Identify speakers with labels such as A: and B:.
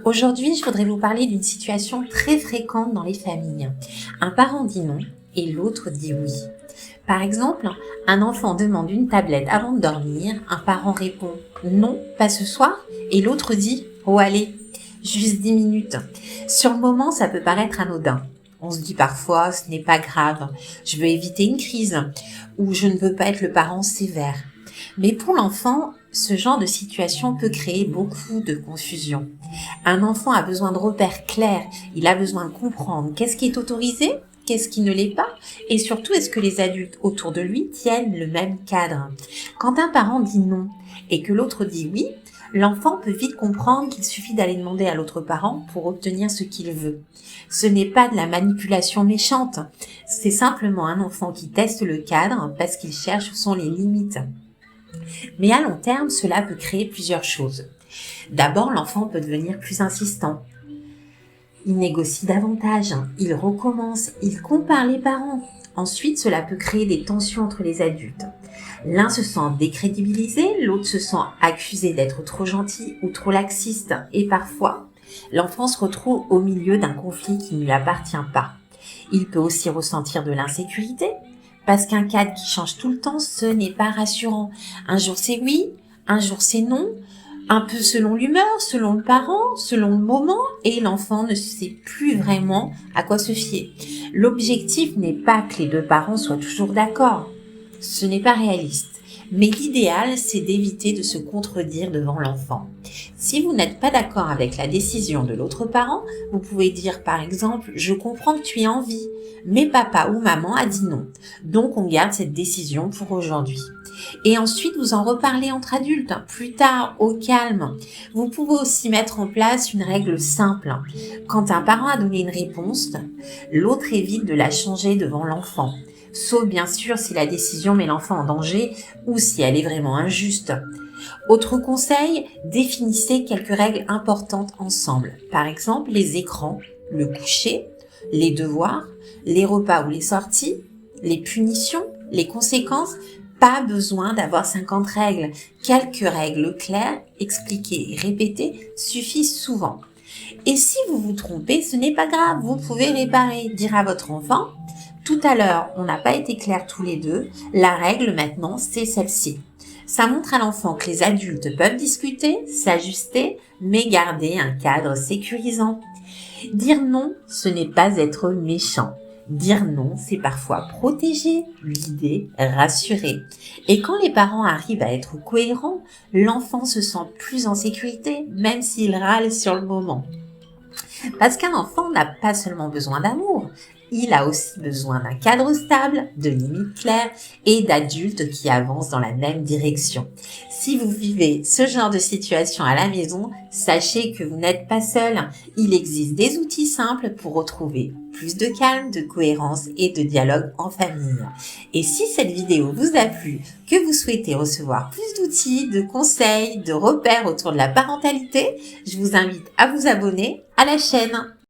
A: Aujourd'hui, je voudrais vous parler d'une situation très fréquente dans les familles. Un parent dit non et l'autre dit oui. Par exemple, un enfant demande une tablette avant de dormir, un parent répond non, pas ce soir, et l'autre dit oh allez, juste 10 minutes. Sur le moment, ça peut paraître anodin. On se dit parfois ce n'est pas grave, je veux éviter une crise ou je ne veux pas être le parent sévère. Mais pour l'enfant, ce genre de situation peut créer beaucoup de confusion. Un enfant a besoin de repères clairs, il a besoin de comprendre qu'est-ce qui est autorisé, qu'est-ce qui ne l'est pas, et surtout est-ce que les adultes autour de lui tiennent le même cadre. Quand un parent dit non et que l'autre dit oui, l'enfant peut vite comprendre qu'il suffit d'aller demander à l'autre parent pour obtenir ce qu'il veut. Ce n'est pas de la manipulation méchante, c'est simplement un enfant qui teste le cadre parce qu'il cherche où sont les limites. Mais à long terme, cela peut créer plusieurs choses. D'abord, l'enfant peut devenir plus insistant. Il négocie davantage, il recommence, il compare les parents. Ensuite, cela peut créer des tensions entre les adultes. L'un se sent décrédibilisé, l'autre se sent accusé d'être trop gentil ou trop laxiste. Et parfois, l'enfant se retrouve au milieu d'un conflit qui ne lui appartient pas. Il peut aussi ressentir de l'insécurité, parce qu'un cadre qui change tout le temps, ce n'est pas rassurant. Un jour c'est oui, un jour c'est non, un peu selon l'humeur, selon le parent, selon le moment, et l'enfant ne sait plus vraiment à quoi se fier. L'objectif n'est pas que les deux parents soient toujours d'accord. Ce n'est pas réaliste. Mais l'idéal, c'est d'éviter de se contredire devant l'enfant. Si vous n'êtes pas d'accord avec la décision de l'autre parent, vous pouvez dire par exemple « Je comprends que tu aies envie, mais papa ou maman a dit non. Donc on garde cette décision pour aujourd'hui. » Et ensuite, vous en reparlez entre adultes, plus tard, au calme. Vous pouvez aussi mettre en place une règle simple. Quand un parent a donné une réponse, l'autre évite de la changer devant l'enfant. Sauf bien sûr si la décision met l'enfant en danger ou si elle est vraiment injuste. Autre conseil, définissez quelques règles importantes ensemble. Par exemple, les écrans, le coucher, les devoirs, les repas ou les sorties, les punitions, les conséquences. Pas besoin d'avoir 50 règles. Quelques règles claires, expliquées et répétées suffisent souvent. Et si vous vous trompez, ce n'est pas grave, vous pouvez réparer, dire à votre enfant « Tout à l'heure, on n'a pas été clairs tous les deux, la règle maintenant, c'est celle-ci. » Ça montre à l'enfant que les adultes peuvent discuter, s'ajuster, mais garder un cadre sécurisant. Dire non, ce n'est pas être méchant. Dire non, c'est parfois protéger, guider, rassurer. Et quand les parents arrivent à être cohérents, l'enfant se sent plus en sécurité, même s'il râle sur le moment. Parce qu'un enfant n'a pas seulement besoin d'amour, il a aussi besoin d'un cadre stable, de limites claires et d'adultes qui avancent dans la même direction. Si vous vivez ce genre de situation à la maison, sachez que vous n'êtes pas seul. Il existe des outils simples pour retrouver plus de calme, de cohérence et de dialogue en famille. Et si cette vidéo vous a plu, que vous souhaitez recevoir plus d'outils, de conseils, de repères autour de la parentalité, je vous invite à vous abonner à la chaîne.